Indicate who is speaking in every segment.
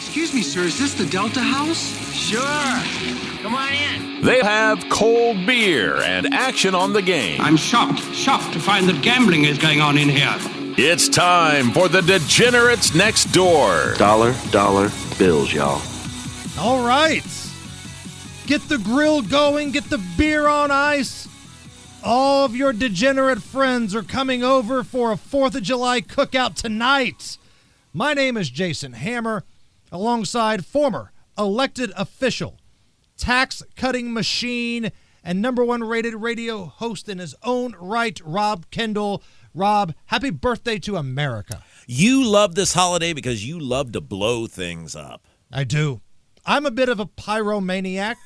Speaker 1: Excuse me, sir, is this the Delta House?
Speaker 2: Sure. Come on in.
Speaker 3: They have cold beer and action on the game.
Speaker 1: I'm shocked to find that gambling is going on in here.
Speaker 3: It's time for the Degenerates Next Door.
Speaker 4: Dollar bills, y'all.
Speaker 5: All right. Get the grill going. Get the beer on ice. All of your degenerate friends are coming over for a 4th of July cookout tonight. My name is Jason Hammer, alongside former elected official, tax-cutting machine, and #1 rated radio host in his own right, Rob Kendall. Rob, happy birthday to America.
Speaker 6: You love this holiday because you love to blow things up.
Speaker 5: I do. I'm a bit of a pyromaniac.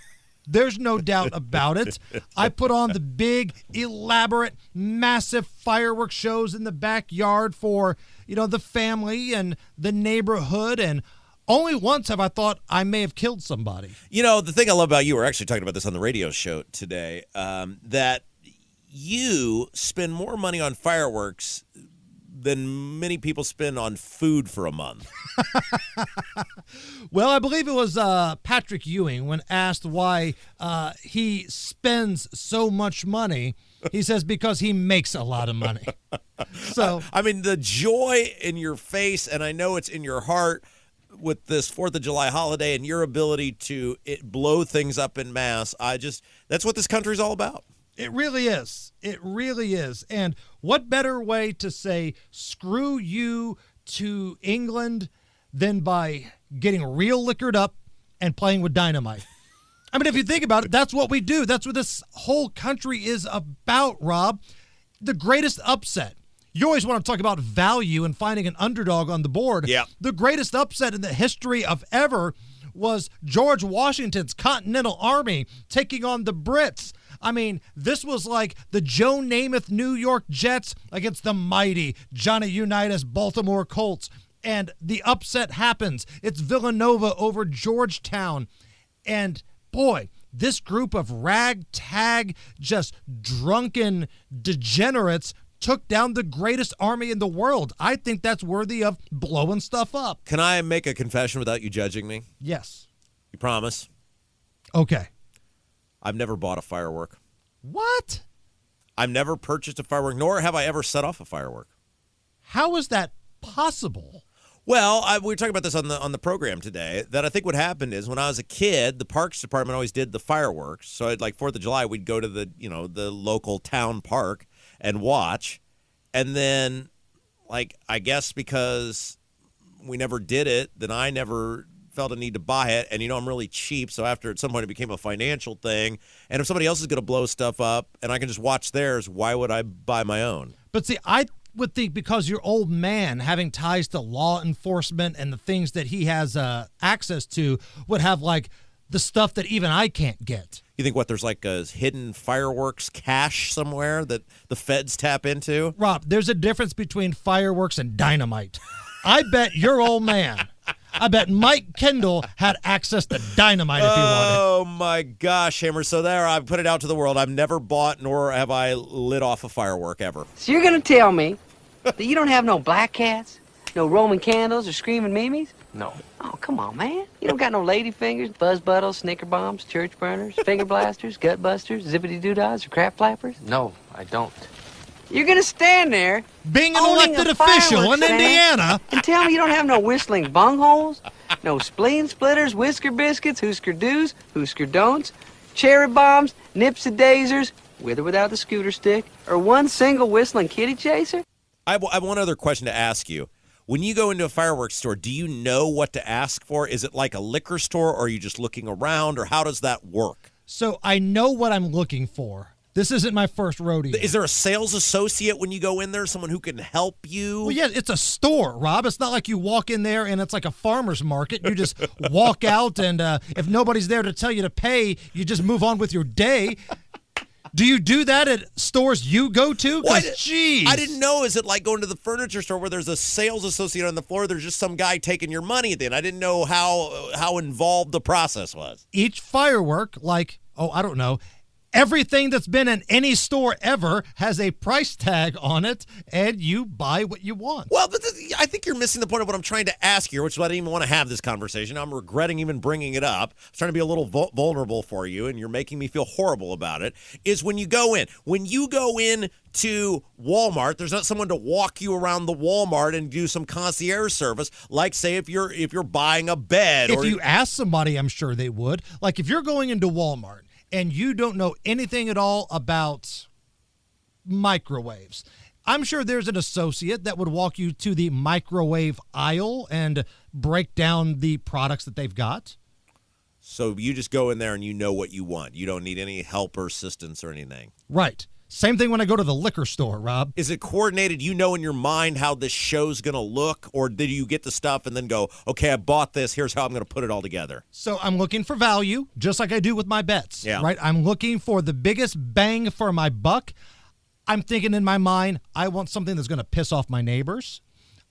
Speaker 5: There's no doubt about it. I put on the big, elaborate, massive fireworks shows in the backyard for, the family and the neighborhood, and only once have I thought I may have killed somebody.
Speaker 6: The thing I love about you, we're actually talking about this on the radio show today, that you spend more money on fireworks than many people spend on food for a month.
Speaker 5: Well, I believe it was Patrick Ewing when asked why he spends so much money. He says because he makes a lot of money. So
Speaker 6: I mean, the joy in your face, and I know it's in your heart with this 4th of July holiday and your ability to blow things up in mass. That's what this country's all about.
Speaker 5: It really is. It really is. And what better way to say screw you to England than by getting real liquored up and playing with dynamite? I mean, if you think about it, that's what we do. That's what this whole country is about, Rob. The greatest upset. You always want to talk about value and finding an underdog on the board.
Speaker 6: Yeah.
Speaker 5: The greatest upset in the history of ever was George Washington's Continental Army taking on the Brits. I mean, this was like the Joe Namath New York Jets against the mighty Johnny Unitas Baltimore Colts. And the upset happens. It's Villanova over Georgetown. And boy, this group of ragtag, just drunken degenerates took down the greatest army in the world. I think that's worthy of blowing stuff up.
Speaker 6: Can I make a confession without you judging me?
Speaker 5: Yes.
Speaker 6: You promise?
Speaker 5: Okay.
Speaker 6: I've never bought a firework.
Speaker 5: What?
Speaker 6: I've never purchased a firework, nor have I ever set off a firework.
Speaker 5: How is that possible?
Speaker 6: Well, we were talking about this on the program today, that I think what happened is when I was a kid, the Parks Department always did the fireworks. So at like 4th of July, we'd go to the local town park and watch. And then, I guess because we never did it, then I never felt a need to buy it. And, I'm really cheap. So at some point, it became a financial thing. And if somebody else is going to blow stuff up and I can just watch theirs, why would I buy my own?
Speaker 5: But see, I would think because your old man having ties to law enforcement and the things that he has access to would have the stuff that even I can't get.
Speaker 6: You think there's a hidden fireworks cache somewhere that the feds tap into?
Speaker 5: Rob, there's a difference between fireworks and dynamite. I bet your old man, I bet Mike Kendall had access to dynamite if he wanted.
Speaker 6: Oh, my gosh, Hammer. So there, I've put it out to the world. I've never bought nor have I lit off a firework ever.
Speaker 7: So you're going to tell me that you don't have no black cats, no Roman candles, or screaming mimes?
Speaker 4: No.
Speaker 7: Oh, come on, man. You don't got no lady fingers, buzz buttles, snicker bombs, church burners, finger blasters, gut busters, zippity doo-dahs, or crap flappers?
Speaker 4: No, I don't.
Speaker 7: You're going to stand there
Speaker 5: being an
Speaker 7: owning
Speaker 5: elected
Speaker 7: a
Speaker 5: official in
Speaker 7: fireworks stand
Speaker 5: Indiana
Speaker 7: and tell me you don't have no whistling bungholes, no spleen splitters, whisker biscuits, Husker do's, Husker don'ts, cherry bombs, nipsy-daisers, with or without the scooter stick, or one single whistling kitty chaser?
Speaker 6: I have one other question to ask you. When you go into a fireworks store, do you know what to ask for? Is it like a liquor store, or are you just looking around, or how does that work?
Speaker 5: So I know what I'm looking for. This isn't my first rodeo.
Speaker 6: Is there a sales associate when you go in there, someone who can help you?
Speaker 5: Well, yeah, it's a store, Rob. It's not like you walk in there and it's like a farmer's market. You just walk out, and if nobody's there to tell you to pay, you just move on with your day. Do you do that at stores you go to? Jeez.
Speaker 6: I didn't know. Is it like going to the furniture store where there's a sales associate on the floor? There's just some guy taking your money at the end. I didn't know how involved the process was.
Speaker 5: Each firework, I don't know, Everything that's been in any store ever has a price tag on it, and you buy what you want.
Speaker 6: Well, but I think you're missing the point of what I'm trying to ask here, which is why I didn't even want to have this conversation. I'm regretting even bringing it up. I'm trying to be a little vulnerable for you, and you're making me feel horrible about it, is when you go in. When you go in to Walmart, there's not someone to walk you around the Walmart and do some concierge service, like, say, if you're buying a bed.
Speaker 5: If you ask somebody, I'm sure they would. Like, if you're going into Walmart, and you don't know anything at all about microwaves, I'm sure there's an associate that would walk you to the microwave aisle and break down the products that they've got.
Speaker 6: So you just go in there and you know what you want. You don't need any help or assistance or anything.
Speaker 5: Right. Same thing when I go to the liquor store, Rob.
Speaker 6: Is it coordinated? You know in your mind how this show's going to look? Or did you get the stuff and then go, okay, I bought this. Here's how I'm going to put it all together?
Speaker 5: So I'm looking for value, just like I do with my bets.
Speaker 6: Yeah.
Speaker 5: Right? I'm looking for the biggest bang for my buck. I'm thinking in my mind, I want something that's going to piss off my neighbors.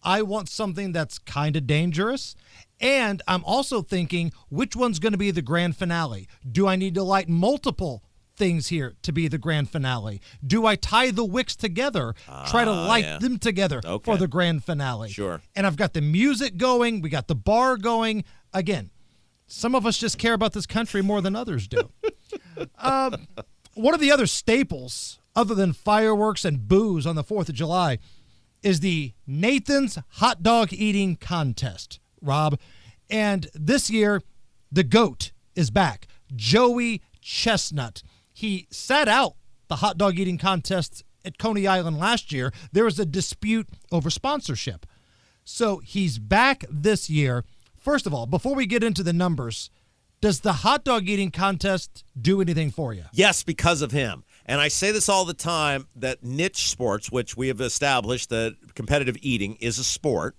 Speaker 5: I want something that's kind of dangerous. And I'm also thinking, which one's going to be the grand finale? Do I need to light multiple things here to be the grand finale? Do I tie the wicks together, try to light them together for the grand finale?
Speaker 6: Sure.
Speaker 5: And I've got the music going. We got the bar going. Again, some of us just care about this country more than others do. One of the other staples, other than fireworks and booze on the 4th of July, is the Nathan's Hot Dog Eating Contest, Rob. And this year, the GOAT is back, Joey Chestnut. He sat out the hot dog eating contest at Coney Island last year. There was a dispute over sponsorship. So he's back this year. First of all, before we get into the numbers, does the hot dog eating contest do anything for you?
Speaker 6: Yes, because of him. And I say this all the time, that niche sports, which we have established that competitive eating is a sport,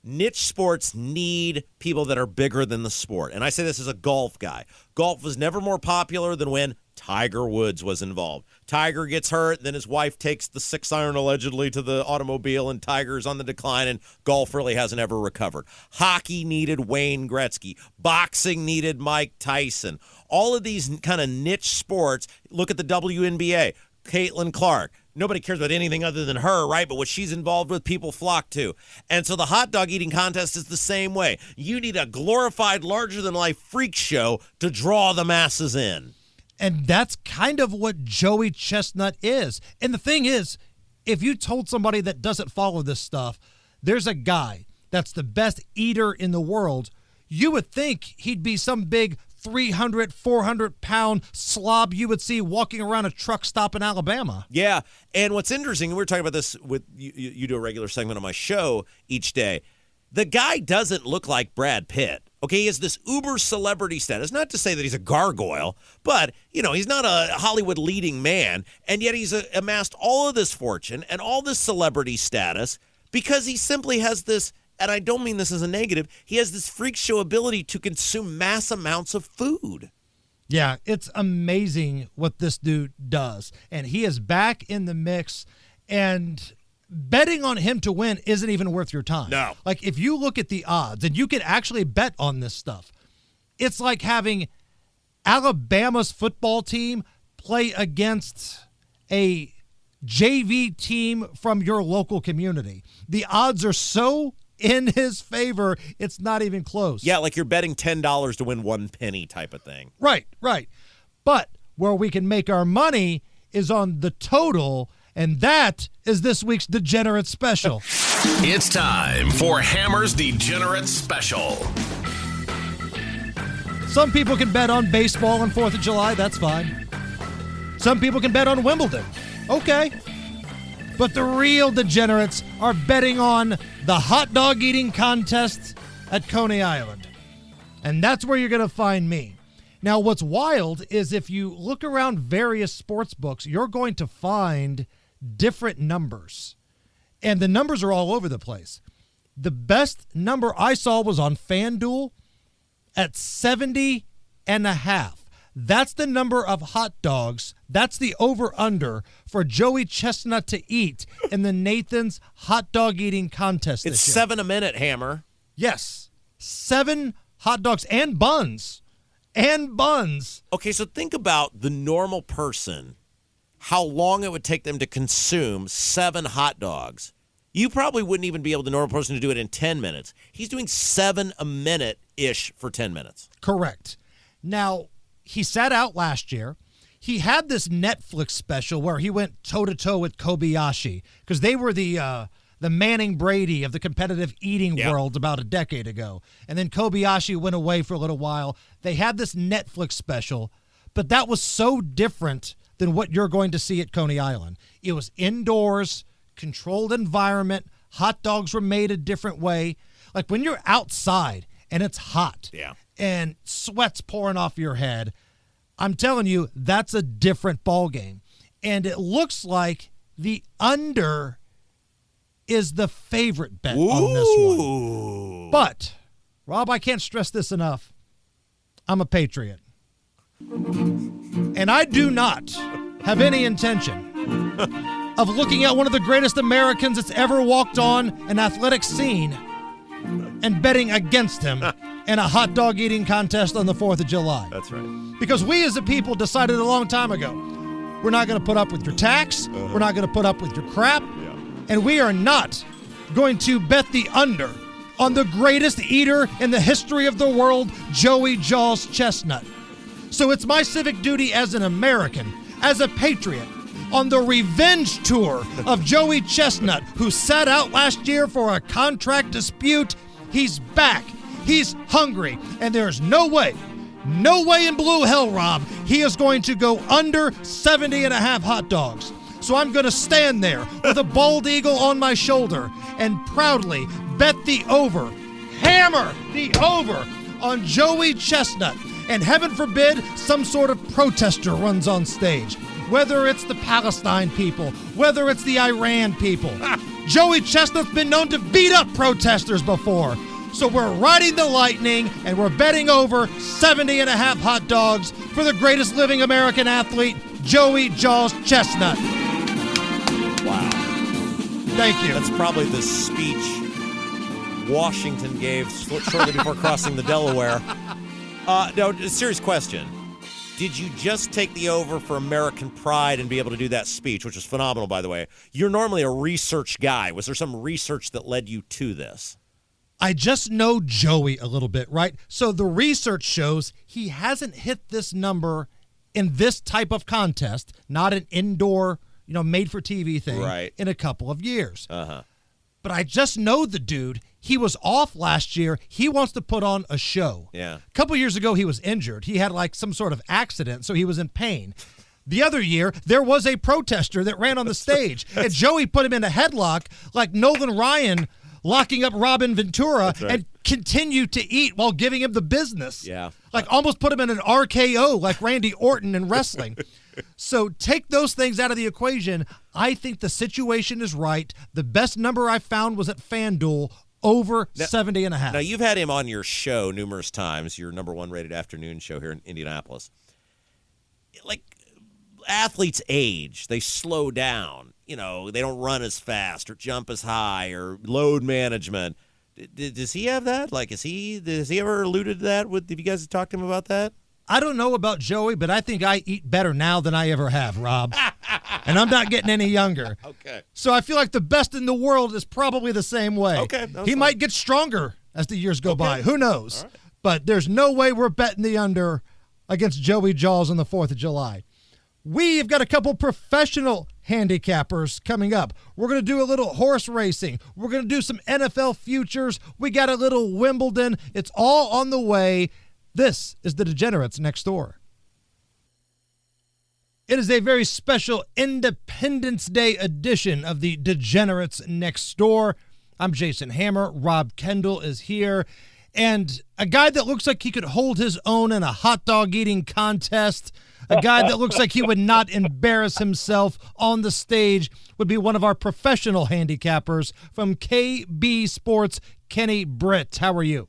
Speaker 6: niche sports need people that are bigger than the sport. And I say this as a golf guy. Golf was never more popular than when Tiger Woods was involved. Tiger gets hurt, then his wife takes the 6-iron allegedly to the automobile, and Tiger's on the decline, and golf really hasn't ever recovered. Hockey needed Wayne Gretzky. Boxing needed Mike Tyson. All of these kind of niche sports, look at the WNBA, Caitlin Clark. Nobody cares about anything other than her, right? But what she's involved with, people flock to. And so the hot dog eating contest is the same way. You need a glorified, larger-than-life freak show to draw the masses in.
Speaker 5: And that's kind of what Joey Chestnut is. And the thing is, if you told somebody that doesn't follow this stuff, there's a guy that's the best eater in the world, you would think he'd be some big 300, 400-pound slob you would see walking around a truck stop in Alabama.
Speaker 6: Yeah, and what's interesting, and we were talking about this with you do a regular segment on my show each day, the guy doesn't look like Brad Pitt. Okay, he has this uber celebrity status. Not to say that he's a gargoyle, but, he's not a Hollywood leading man, and yet he's amassed all of this fortune and all this celebrity status because he simply has this, and I don't mean this as a negative, he has this freak show ability to consume mass amounts of food.
Speaker 5: Yeah, it's amazing what this dude does. And he is back in the mix, and betting on him to win isn't even worth your time.
Speaker 6: No.
Speaker 5: Like, if you look at the odds, and you can actually bet on this stuff, it's like having Alabama's football team play against a JV team from your local community. The odds are so in his favor, it's not even close.
Speaker 6: Yeah, like you're betting $10 to win 1 penny type of thing.
Speaker 5: Right. But where we can make our money is on the total, and that is this week's Degenerate Special.
Speaker 3: It's time for Hammer's Degenerate Special.
Speaker 5: Some people can bet on baseball on 4th of July. That's fine. Some people can bet on Wimbledon. Okay. But the real degenerates are betting on the hot dog eating contest at Coney Island. And that's where you're going to find me. Now, what's wild is if you look around various sports books, you're going to find different numbers. And the numbers are all over the place. The best number I saw was on FanDuel at 70.5. That's the number of hot dogs. That's the over-under for Joey Chestnut to eat in the Nathan's hot dog eating contest
Speaker 6: It's
Speaker 5: this year.
Speaker 6: 7 a minute, Hammer.
Speaker 5: Yes. 7 hot dogs and buns and buns.
Speaker 6: Okay, so think about the normal person, how long it would take them to consume 7 hot dogs. You probably wouldn't even be able, the normal person, to do it in 10 minutes. He's doing 7 a minute-ish for 10 minutes.
Speaker 5: Correct. Now, he sat out last year. He had this Netflix special where he went toe-to-toe with Kobayashi because they were the Manning Brady of the competitive eating world about a decade ago. And then Kobayashi went away for a little while. They had this Netflix special, but that was so different than what you're going to see at Coney Island. It was indoors, controlled environment. Hot dogs were made a different way. Like when you're outside and it's hot and sweat's pouring off your head, I'm telling you, that's a different ball game. And it looks like the under is the favorite bet on this one. But, Rob, I can't stress this enough. I'm a patriot. And I do not have any intention of looking at one of the greatest Americans that's ever walked on an athletic scene and betting against him in a hot dog eating contest on the 4th of July.
Speaker 6: That's right.
Speaker 5: Because we as a people decided a long time ago, we're not going to put up with your tax, we're not going to put up with your crap, and we are not going to bet the under on the greatest eater in the history of the world, Joey Jaws Chestnut. So it's my civic duty as an American, as a patriot, on the revenge tour of Joey Chestnut, who sat out last year for a contract dispute. He's back. He's hungry. And there's no way in blue hell, Rob, he is going to go under 70 and a half hot dogs. So I'm going to stand there with a bald eagle on my shoulder and proudly bet the over, hammer the over on Joey Chestnut. And heaven forbid some sort of protester runs on stage. Whether it's the Palestine people, whether it's the Iran people. Joey Chestnut's been known to beat up protesters before. So we're riding the lightning, and we're betting over 70 and a half hot dogs for the greatest living American athlete, Joey Jaws Chestnut.
Speaker 6: Wow.
Speaker 5: Thank you.
Speaker 6: That's probably the speech Washington gave shortly before crossing the Delaware. No, a serious question. Did you just take the over for American pride and be able to do that speech, which was phenomenal, by the way? You're normally a research guy. Was there some research that led you to this?
Speaker 5: I just know Joey a little bit, right? So the research shows he hasn't hit this number in this type of contest, not an indoor, made-for-TV thing, in a couple of years. But I just know the dude. He was off last year. He wants to put on a show.
Speaker 6: Yeah.
Speaker 5: A couple years ago, he was injured. He had some sort of accident, so he was in pain. The other year, there was a protester that ran on the stage, and Joey put him in a headlock like Nolan Ryan locking up Robin Ventura and continued to eat while giving him the business.
Speaker 6: Yeah.
Speaker 5: Almost put him in an RKO like Randy Orton in wrestling. So take those things out of the equation. I think the situation is right. The best number I found was at FanDuel, over 70 and a half.
Speaker 6: Now, you've had him on your show numerous times, your number 1 rated afternoon show here in Indianapolis. Like, athletes age. They slow down. They don't run as fast or jump as high or load management. Does he have that? Has he ever alluded to that? Have you guys talked to him about that?
Speaker 5: I don't know about Joey, but I think I eat better now than I ever have, Rob. And I'm not getting any younger.
Speaker 6: Okay.
Speaker 5: So I feel like the best in the world is probably the same way.
Speaker 6: Okay.
Speaker 5: He might get stronger as the years go by. Who knows? Right. But there's no way we're betting the under against Joey Jaws on the 4th of July. We've got a couple professional handicappers coming up. We're going to do a little horse racing. We're going to do some NFL futures. We got a little Wimbledon. It's all on the way. This is the Degenerates Next Door. It is a very special Independence Day edition of the Degenerates Next Door. I'm Jason Hammer. Rob Kendall is here. And a guy that looks like he could hold his own in a hot dog eating contest, a guy that looks like he would not embarrass himself on the stage, would be one of our professional handicappers from KB Sports, Kenny Britt. How are you?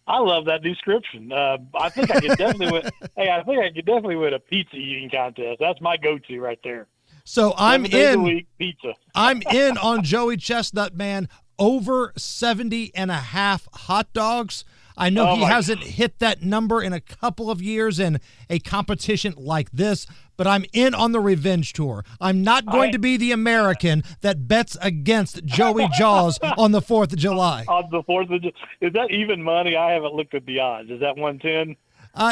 Speaker 8: I love that description. I think I could definitely win. Hey, I think I could definitely win a pizza eating contest. That's my go-to right there.
Speaker 5: So I'm
Speaker 8: 7 days a
Speaker 5: in.
Speaker 8: week, pizza.
Speaker 5: I'm in on Joey Chestnut, man. over 70.5 hot dogs. I know he hasn't hit that number in a couple of years in a competition like this, but I'm in on the revenge tour. I'm not going to be the American that bets against Joey Jaws on the 4th of July.
Speaker 8: On the 4th of July. Is that even money? I haven't looked at the odds. Is that 110?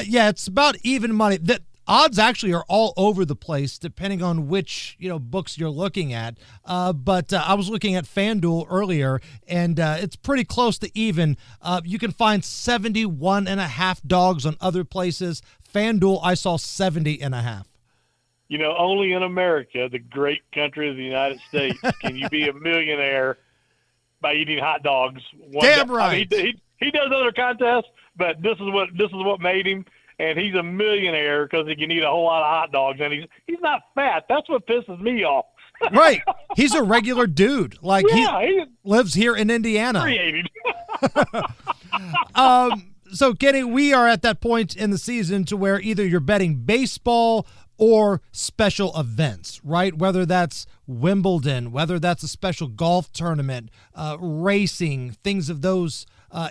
Speaker 5: Yeah, it's about even money. The odds actually are all over the place depending on which books you're looking at. But I was looking at FanDuel earlier, and it's pretty close to even. You can find 71.5 dogs on other places. FanDuel, I saw 70.5.
Speaker 8: Only in America, the great country of the United States, can you be a millionaire by eating hot dogs.
Speaker 5: Damn right.
Speaker 8: I mean, he does other contests, but this is what made him. And he's a millionaire because he can eat a whole lot of hot dogs, and he's not fat. That's what pisses me off.
Speaker 5: Right. He's a regular dude. Like, he lives here in Indiana.
Speaker 8: Created.
Speaker 5: So, Kenny, we are at that point in the season to where either you're betting baseball or special events, right? Whether that's Wimbledon, whether that's a special golf tournament, racing, things of those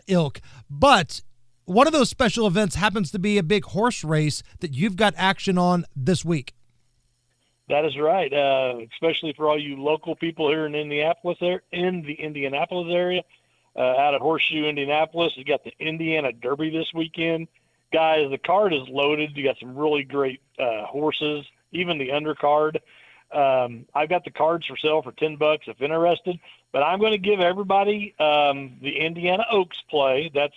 Speaker 5: ilk. But one of those special events happens to be a big horse race that you've got action on this week.
Speaker 8: That is right, especially for all you local people here in Indianapolis, Indianapolis area, out at Horseshoe, Indianapolis. You got the Indiana Derby this weekend. Guys, the card is loaded. You got some really great horses, even the undercard. I've got the cards for sale for $10 if interested, but I'm going to give everybody the Indiana Oaks play. That's,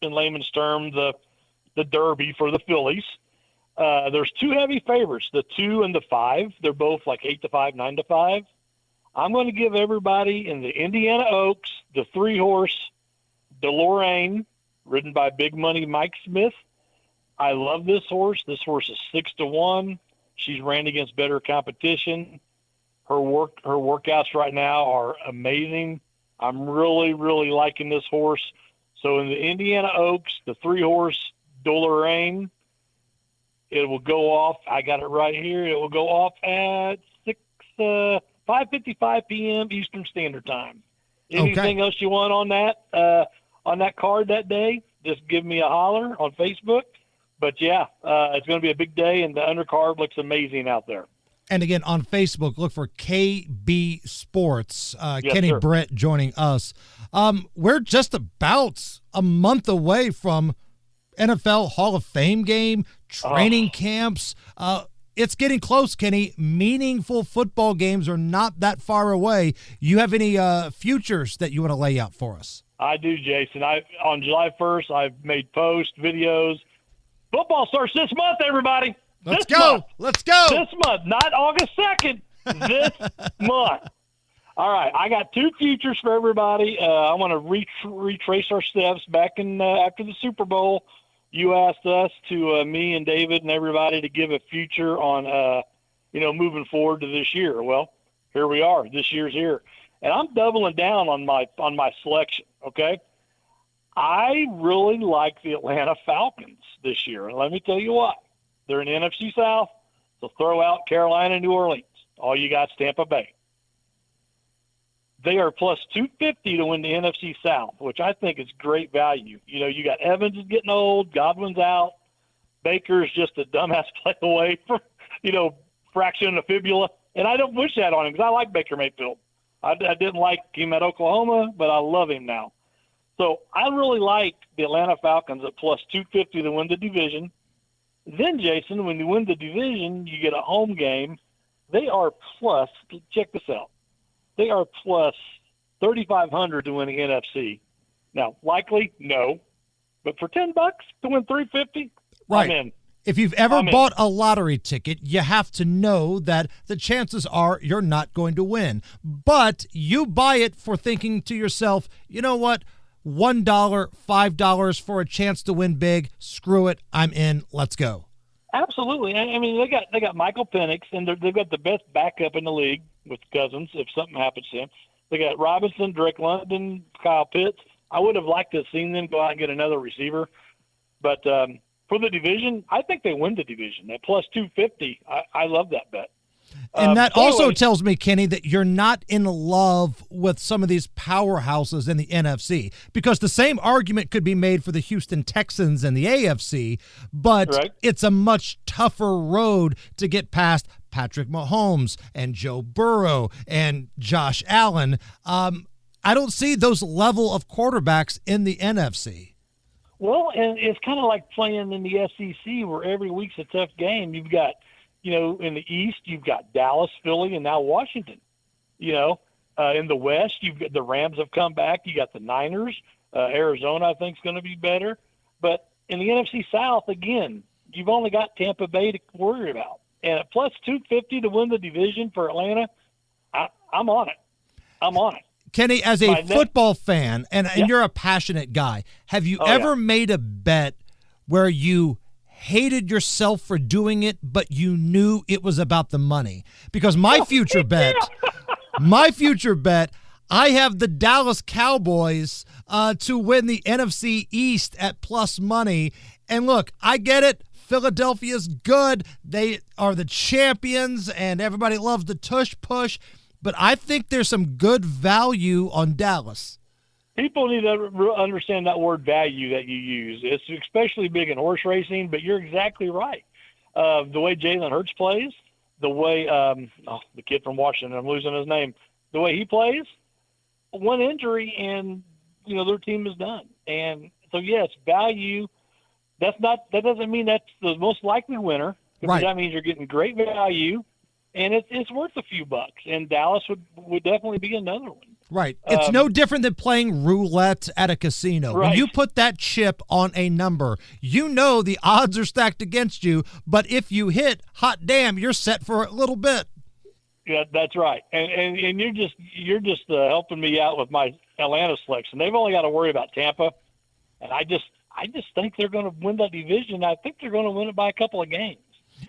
Speaker 8: in layman's terms, the Derby for the fillies. There's two heavy favorites, the 2 and the 5. They're both like 8-5, 9-5. I'm going to give everybody in the Indiana Oaks the 3-horse DeLorean, ridden by Big Money Mike Smith. I love this horse. This horse is 6-1. She's ran against better competition. Her workouts right now are amazing. I'm really, really liking this horse. So in the Indiana Oaks, the 3-horse DeLorean, it will go off. I got it right here. It will go off at 5:55 p.m. Eastern Standard Time. Anything else you want on that card that day, just give me a holler on Facebook. But, yeah, it's going to be a big day, and the undercard looks amazing out there.
Speaker 5: And, again, on Facebook, look for KB Sports.
Speaker 8: Yes,
Speaker 5: Kenny
Speaker 8: sir.
Speaker 5: Britt joining us. We're just about a month away from NFL Hall of Fame game, training camps. It's getting close, Kenny. Meaningful football games are not that far away. You have any futures that you want to lay out for us?
Speaker 8: I do, Jason. On July 1st, I've made posts, videos. Football starts this month, everybody.
Speaker 5: Let's go.
Speaker 8: This month, not August 2nd. This month. All right, I got two futures for everybody. I want to retrace our steps back in after the Super Bowl. You asked us to me and David and everybody to give a future on moving forward to this year. Well, here we are. This year's here, and I'm doubling down on my selection. Okay, I really like the Atlanta Falcons this year, and let me tell you what. They're in the NFC South, so throw out Carolina and New Orleans. All you got is Tampa Bay. They are plus 250 to win the NFC South, which I think is great value. You got Evans is getting old, Godwin's out, Baker's just a dumbass play away from, fracturing the fibula. And I don't wish that on him because I like Baker Mayfield. I didn't like him at Oklahoma, but I love him now. So I really like the Atlanta Falcons at plus 250 to win the division. Then, Jason, when you win the division, you get a home game. They are plus, check this out, they are plus 3,500 to win the NFC. Now, likely, no. But for $10 to win 350,
Speaker 5: right.
Speaker 8: I'm in.
Speaker 5: If you've ever bought a lottery ticket, you have to know that the chances are you're not going to win. But you buy it for thinking to yourself, you know what? $1, $5 for a chance to win big. Screw it. I'm in. Let's go.
Speaker 8: Absolutely. I mean, they got Michael Penix, and they've got the best backup in the league with Cousins if something happens to him. They got Robinson, Drake London, Kyle Pitts. I would have liked to have seen them go out and get another receiver. But for the division, I think they win the division. At plus 250, I love that bet.
Speaker 5: And that
Speaker 8: so
Speaker 5: also
Speaker 8: anyway,
Speaker 5: tells me, Kenny, that you're not in love with some of these powerhouses in the NFC, because the same argument could be made for the Houston Texans and the AFC, but
Speaker 8: Right.
Speaker 5: it's a much tougher road to get past Patrick Mahomes and Joe Burrow and Josh Allen. I don't see those level of quarterbacks in the NFC.
Speaker 8: Well, and it's kind of like playing in the SEC, where every week's a tough game. You've got, in the East, you've got Dallas, Philly, and now Washington. In the West, you've got the Rams have come back. You got the Niners. Arizona, I think, is going to be better. But in the NFC South, again, you've only got Tampa Bay to worry about. And at plus 250 to win the division for Atlanta, I'm on it. I'm on it.
Speaker 5: Kenny, as a football fan, and you're a passionate guy, have you ever made a bet where you hated yourself for doing it, but you knew it was about the money? Because my future bet, I have the Dallas Cowboys to win the NFC East at plus money. And look, I get it. Philadelphia's good. They are the champions, and everybody loves the tush push. But I think there's some good value on Dallas.
Speaker 8: People need to understand that word value that you use. It's especially big in horse racing, but you're exactly right. The way Jalen Hurts plays, the way the kid from Washington, I'm losing his name, the way he plays, one injury and their team is done. And so yes, value. That doesn't mean that's the most likely winner.
Speaker 5: Right.
Speaker 8: That means you're getting great value, and it's worth a few bucks. And Dallas would definitely be another one.
Speaker 5: Right. It's no different than playing roulette at a casino.
Speaker 8: Right.
Speaker 5: When you put that chip on a number, the odds are stacked against you, but if you hit, hot damn, you're set for a little bit.
Speaker 8: Yeah, that's right. And you're just helping me out with my Atlanta selection. They've only got to worry about Tampa, and I just think they're going to win that division. I think they're going to win it by a couple of games.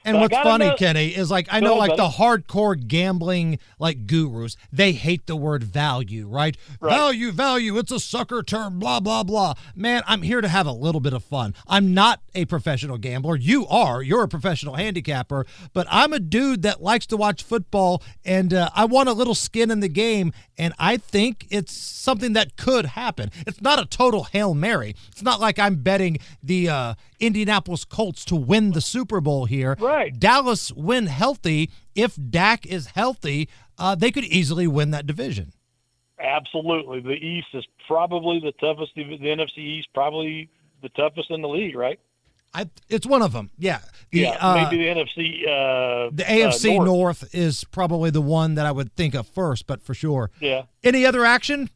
Speaker 5: And
Speaker 8: but
Speaker 5: what's funny, Kenny, is I know
Speaker 8: buddy.
Speaker 5: the hardcore gambling gurus, they hate the word value, right? Value, it's a sucker term, blah, blah, blah. Man, I'm here to have a little bit of fun. I'm not a professional gambler. You're a professional handicapper, but I'm a dude that likes to watch football, and I want a little skin in the game, and I think it's something that could happen. It's not a total Hail Mary. It's not like I'm betting the Indianapolis Colts to win the Super Bowl here.
Speaker 8: Right.
Speaker 5: Dallas win healthy. If Dak is healthy, they could easily win that division.
Speaker 8: Absolutely. The East is probably the toughest. The NFC East probably the toughest in the league, right?
Speaker 5: It's one of them. Yeah.
Speaker 8: Maybe the NFC.
Speaker 5: The AFC North is probably the one that I would think of first, but for sure.
Speaker 8: Yeah.
Speaker 5: Any other action?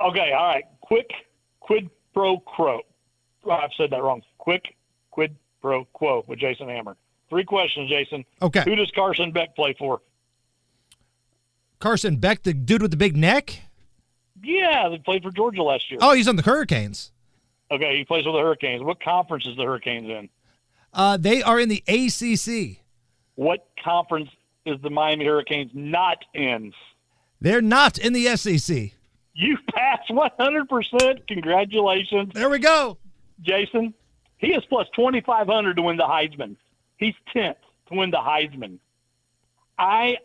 Speaker 8: Okay. All right. Quid pro quo. Oh, I've said that wrong. Quid pro quo with Jason Hammer. 3 questions, Jason.
Speaker 5: Okay.
Speaker 8: Who does Carson Beck play for?
Speaker 5: Carson Beck, the dude with the big neck?
Speaker 8: Yeah, they played for Georgia last year.
Speaker 5: Oh, he's on the Hurricanes.
Speaker 8: Okay, he plays with the Hurricanes. What conference is the Hurricanes in?
Speaker 5: They are in the ACC.
Speaker 8: What conference is the Miami Hurricanes not in?
Speaker 5: They're not in the SEC.
Speaker 8: You passed 100%. Congratulations.
Speaker 5: There we go.
Speaker 8: Jason, he is plus 2,500 to win the Heisman. He's 10th to win the Heisman. I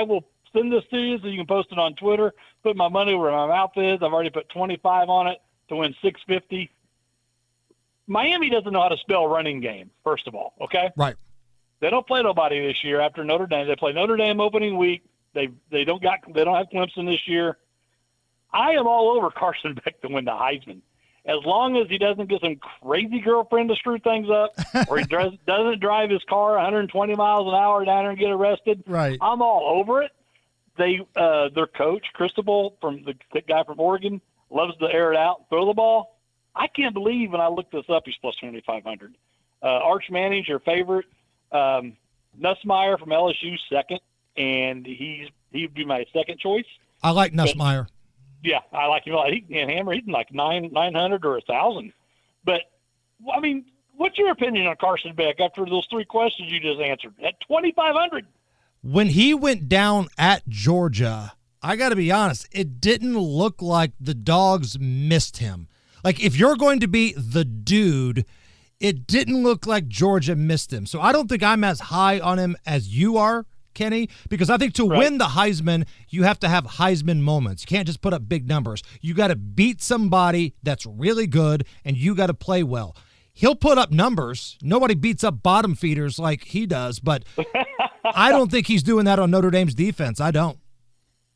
Speaker 8: will send this to you so you can post it on Twitter. Put my money where my mouth is. I've already put 25 on it to win 650. Miami doesn't know how to spell running game, first of all, okay?
Speaker 5: Right.
Speaker 8: They don't play nobody this year after Notre Dame. They play Notre Dame opening week. They don't have Clemson this year. I am all over Carson Beck to win the Heisman. As long as he doesn't get some crazy girlfriend to screw things up, or he doesn't drive his car 120 miles an hour down there and get arrested,
Speaker 5: right?
Speaker 8: I'm all over it. Their coach, Cristobal, from the guy from Oregon, loves to air it out, throw the ball. I can't believe when I looked this up, he's plus 2,500. Arch Manning's your favorite. Nussmeier from LSU, second, and he'd be my second choice.
Speaker 5: I like Nussmeier.
Speaker 8: Yeah, I like him. And Hammer, he's like 900 or 1,000. But, I mean, what's your opinion on Carson Beck after those 3 questions you just answered? At 2,500.
Speaker 5: When he went down at Georgia, I got to be honest, it didn't look like the Dogs missed him. Like, if you're going to be the dude, it didn't look like Georgia missed him. So I don't think I'm as high on him as you are, Kenny, because I think to win the Heisman, you have to have Heisman moments. You can't just put up big numbers. You got to beat somebody that's really good, and you got to play well. He'll put up numbers. Nobody beats up bottom feeders like he does, but I don't think he's doing that on Notre Dame's defense. I don't.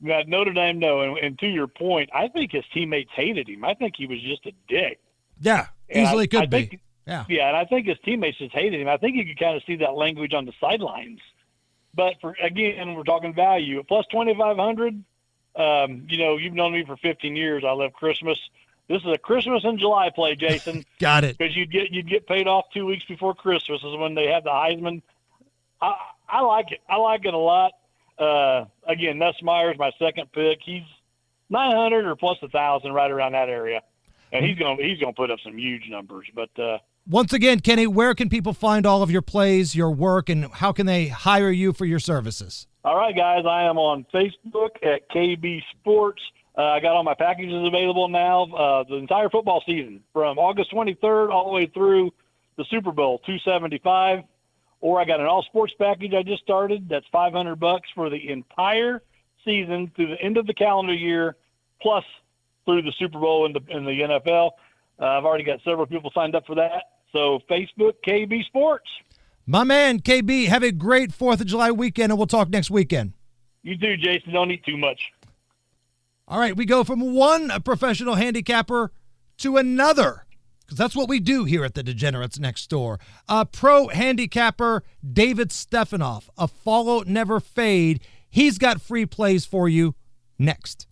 Speaker 8: Yeah, Notre Dame, no. And to your point, I think his teammates hated him. I think he was just a dick.
Speaker 5: Yeah, easily could be.
Speaker 8: Yeah, and I think his teammates just hated him. I think you could kind of see that language on the sidelines. But again, we're talking value. At plus 2,500, you've known me for 15 years. I love Christmas. This is a Christmas in July play, Jason.
Speaker 5: Got it.
Speaker 8: Because you'd get paid off 2 weeks before Christmas is when they have the Heisman. I like it. I like it a lot. Again, Nussmeier's my second pick. He's 900 or plus 1,000, right around that area, and he's gonna put up some huge numbers. But
Speaker 5: once again, Kenny, where can people find all of your plays, your work, and how can they hire you for your services?
Speaker 8: All right, guys, I am on Facebook at KB Sports. I got all my packages available now. The entire football season from August 23rd all the way through the Super Bowl, $275. Or I got an all sports package I just started. That's $500 for the entire season through the end of the calendar year, plus through the Super Bowl and the NFL. I've already got several people signed up for that. So Facebook, KB Sports.
Speaker 5: My man, KB, have a great 4th of July weekend, and we'll talk next weekend.
Speaker 8: You too, Jason. Don't eat too much.
Speaker 5: All right, we go from one professional handicapper to another, because that's what we do here at the Degenerates Next Door. Pro handicapper David Stephanoff, a follow, never fade. He's got free plays for you next.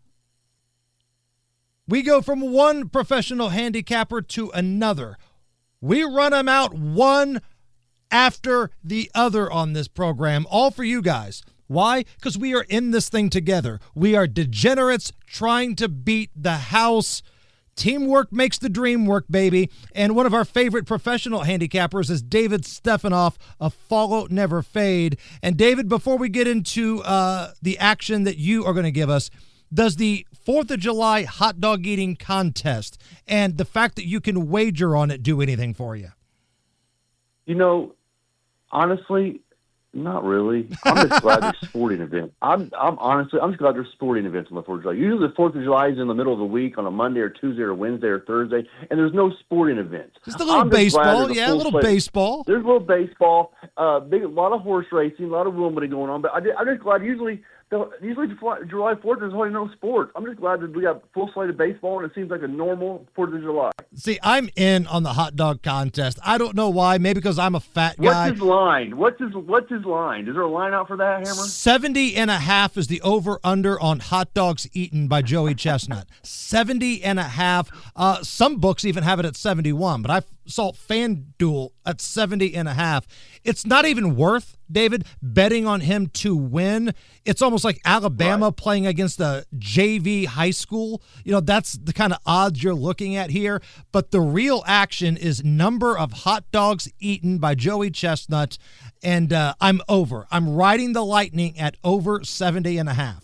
Speaker 5: We go from one professional handicapper to another. We run them out one after the other on this program, all for you guys. Why? Because we are in this thing together. We are degenerates trying to beat the house. Teamwork makes the dream work, baby. And one of our favorite professional handicappers is David Stephanoff of Follow Never Fade. And David, before we get into the action that you are going to give us, does the 4th of July hot dog eating contest and the fact that you can wager on it do anything for you?
Speaker 9: Honestly, not really. I'm just glad there's sporting events. I'm just glad there's sporting events on the 4th of July. Usually the 4th of July is in the middle of the week on a Monday or Tuesday or Wednesday or Thursday, and there's no sporting events.
Speaker 5: Just a little baseball, yeah, a little baseball.
Speaker 9: There's a little baseball, a lot of horse racing, a lot of Wimbledon going on. But I'm just glad usually July 4th there's really no sports. I'm just glad that we got a full slate of baseball, and it seems like a normal 4th of July.
Speaker 5: See, I'm in on the hot dog contest. I don't know why. Maybe because I'm a fat guy.
Speaker 9: What's his line? What's his line? Is there a line out for that, Hammer?
Speaker 5: 70.5 is the over-under on hot dogs eaten by Joey Chestnut. 70.5. Some books even have it at 71, but I saw FanDuel at 70.5. It's not even worth, David, betting on him to win. It's almost like Alabama playing against a JV high school. That's the kind of odds you're looking at here. But the real action is number of hot dogs eaten by Joey Chestnut. And I'm over. I'm riding the Lightning at over 70.5.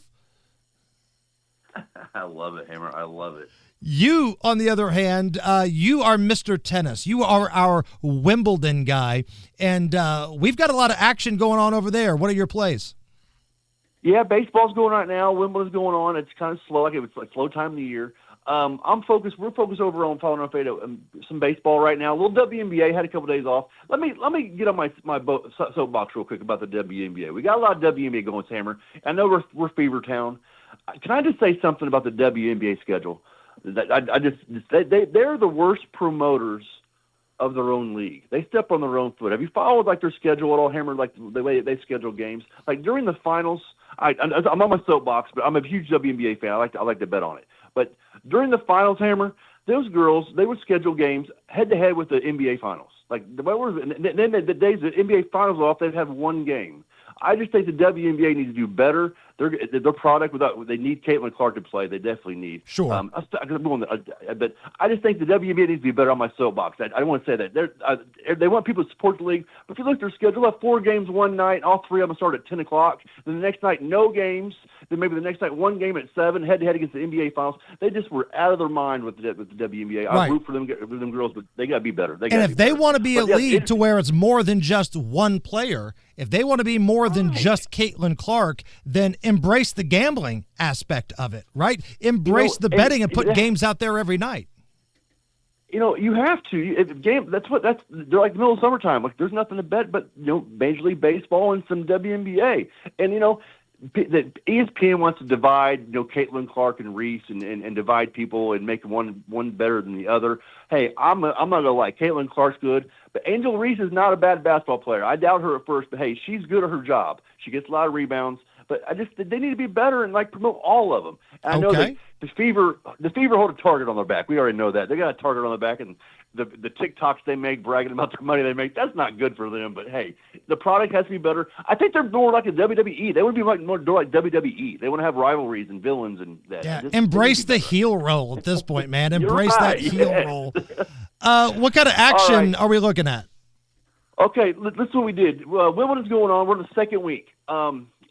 Speaker 9: I love it, Hammer. I love it.
Speaker 5: You, on the other hand, you are Mr. Tennis. You are our Wimbledon guy, and we've got a lot of action going on over there. What are your plays?
Speaker 9: Yeah, baseball's going right now. Wimbledon's going on. It's kind of slow. It's like slow time of the year. We're focused over on following fade some baseball right now. A little WNBA. Had a couple days off. Let me get on my soapbox real quick about the WNBA. We got a lot of WNBA going, Hammer. I know we're Fever Town. Can I just say something about the WNBA schedule? They're the worst promoters of their own league. They step on their own foot. Have you followed their schedule at all, Hammer? The way they schedule games. During the finals, I'm on my soapbox, but I'm a huge WNBA fan. I like to bet on it. But during the finals, Hammer, those girls, they would schedule games head to head with the NBA finals. Then the days the NBA finals off, they'd have one game. I just think the WNBA needs to do better. their product they need Caitlin Clark to play. They definitely need.
Speaker 5: Sure.
Speaker 9: But I just think the WNBA needs to be better on my soapbox. I don't want to say that. They want people to support the league, but if you look at their schedule, they'll have 4 games one night. All 3 of them start at 10 o'clock. Then the next night, no games. Then maybe the next night, 1 game at 7, head-to-head against the NBA Finals. They just were out of their mind with the WNBA. I root for them girls, but they got to be better. And
Speaker 5: if they want to be a league to where it's more than just one player, if they want to be more than just Caitlin Clark, then embrace the gambling aspect of it, right? Embrace the betting and put games out there every night.
Speaker 9: You have to. They're like the middle of summertime. Like there's nothing to bet but Major League Baseball and some WNBA. And the ESPN wants to divide Caitlin Clark and Reese and divide people and make one better than the other. Hey, I'm not gonna lie. Caitlin Clark's good, but Angel Reese is not a bad basketball player. I doubt her at first, but hey, she's good at her job. She gets a lot of rebounds. But they need to be better and promote all of them. And I know that the Fever hold a target on their back. We already know that. They got a target on their back, and the TikToks they make bragging about the money they make, that's not good for them. But hey, the product has to be better. I think they're more like a WWE. They would be more like WWE. They want to have rivalries and villains and that.
Speaker 5: Yeah, embrace the heel roll at this point, man. Embrace that heel roll. What kind of action are we looking at?
Speaker 9: Okay, this is what we did. Wimbledon's going on. We're in the second week.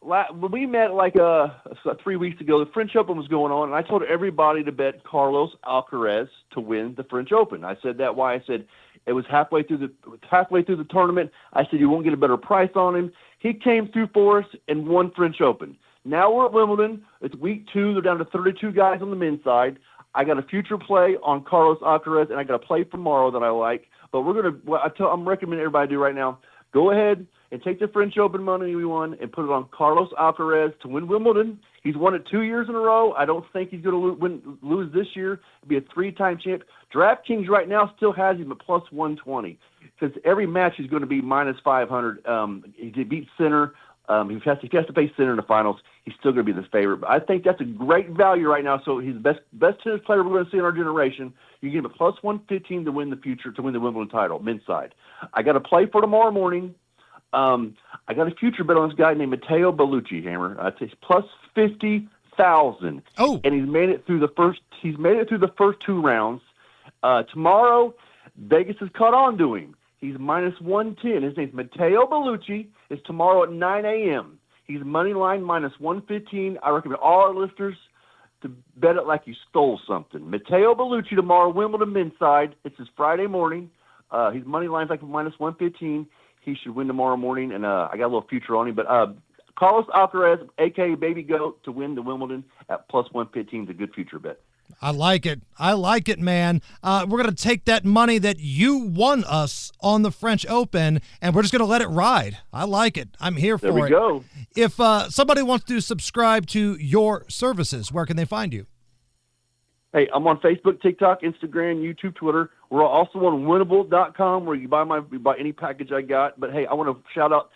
Speaker 9: When we met 3 weeks ago, the French Open was going on, and I told everybody to bet Carlos Alcaraz to win the French Open. I said that why I said it was halfway through the tournament. I said you won't get a better price on him. He came through for us and won French Open. Now we're at Wimbledon. It's week 2. They're down to 32 guys on the men's side. I got a future play on Carlos Alcaraz, and I got a play tomorrow that I like. But I'm recommending everybody do right now. Go ahead and take the French Open money we won and put it on Carlos Alcaraz to win Wimbledon. He's won it 2 years in a row. I don't think he's going to lose this year. He'll be a 3-time champ. DraftKings right now still has him at plus 120 because every match is going to be minus 500. He beats Sinner. He has to face Sinner in the finals. He's still going to be the favorite. But I think that's a great value right now. So he's the best tennis player we're going to see in our generation. You give him a plus 115 to win the Wimbledon title, men's side. I got a play for tomorrow morning. I got a future bet on this guy named Matteo Bellucci, Hammer. It's plus 50,000.
Speaker 5: Oh,
Speaker 9: and he's made it through the first 2 rounds. Tomorrow, Vegas has caught on to him. He's minus 110. His name's Matteo Bellucci. It's tomorrow at 9 a.m. He's money line minus 115. I recommend all our listeners to bet it like you stole something. Matteo Bellucci tomorrow, Wimbledon men's side. It's his Friday morning. His money line's like minus 115. He should win tomorrow morning, and I got a little future on him. But Carlos Alcaraz, a.k.a. Baby Goat, to win the Wimbledon at plus 115 is a good future bet.
Speaker 5: I like it, man. We're going to take that money that you won us on the French Open, and we're just going to let it ride. I like it. I'm here for it.
Speaker 9: There we go.
Speaker 5: If somebody wants to subscribe to your services, where can they find you?
Speaker 9: Hey, I'm on Facebook, TikTok, Instagram, YouTube, Twitter. We're also on winnable.com where you buy any package I got. But, hey, I want to shout out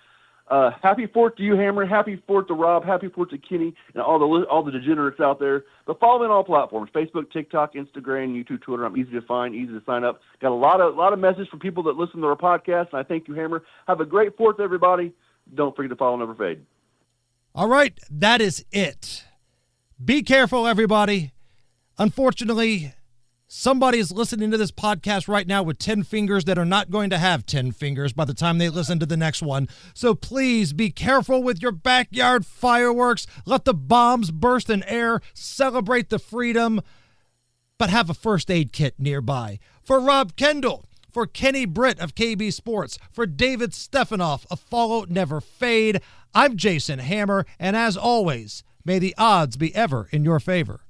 Speaker 9: Happy 4th to you, Hammer. Happy 4th to Rob. Happy 4th to Kenny and all the degenerates out there. But follow me on all platforms, Facebook, TikTok, Instagram, YouTube, Twitter. I'm easy to find, easy to sign up. Got a lot of messages from people that listen to our podcast, and I thank you, Hammer. Have a great 4th, everybody. Don't forget to follow Never Fade.
Speaker 5: All right, that is it. Be careful, everybody. Unfortunately, somebody is listening to this podcast right now with 10 fingers that are not going to have 10 fingers by the time they listen to the next one. So please be careful with your backyard fireworks. Let the bombs burst in air. Celebrate the freedom, but have a first aid kit nearby. For Rob Kendall, for Kenny Britt of KB Sports, for David Stephanoff of Follow Never Fade, I'm Jason Hammer, and as always, may the odds be ever in your favor.